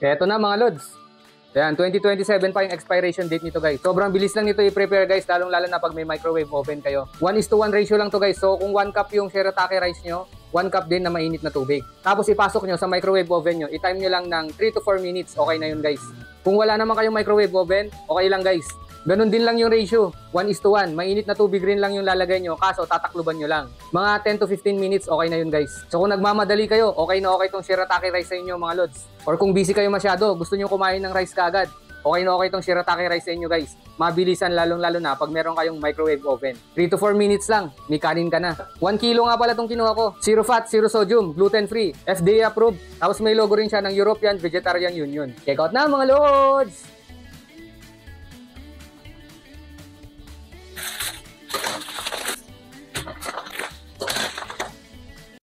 Eto na mga lods. Ayan, 2027 pa yung expiration date nito guys. Sobrang bilis lang nito i-prepare guys, lalong-lalo na pag may microwave oven kayo. 1:1 ratio lang to guys. So kung 1 cup yung shirataki rice nyo, 1 cup din na mainit na tubig. Tapos ipasok nyo sa microwave oven nyo, i-time nyo lang ng 3 to 4 minutes, okay na yun guys. Kung wala naman kayong microwave oven, okay lang guys. Ganun din lang yung ratio, 1:1. Mainit na tubig rin lang yung lalagay nyo, kaso tatakluban nyo lang. Mga 10 to 15 minutes, okay na yun guys. So kung nagmamadali kayo, okay na okay tong shirataki rice sa inyo mga lods. Or kung busy kayo masyado, gusto nyo kumain ng rice kaagad, okay na okay tong shirataki rice sa inyo guys. Mabilisan lalong-lalo na pag meron kayong microwave oven. 3 to 4 minutes lang, may kanin ka na. 1 kilo nga pala tong kinuha ko. Zero fat, zero sodium, gluten free, FDA approved. Tapos may logo rin siya ng European Vegetarian Union. Check out na mga lods!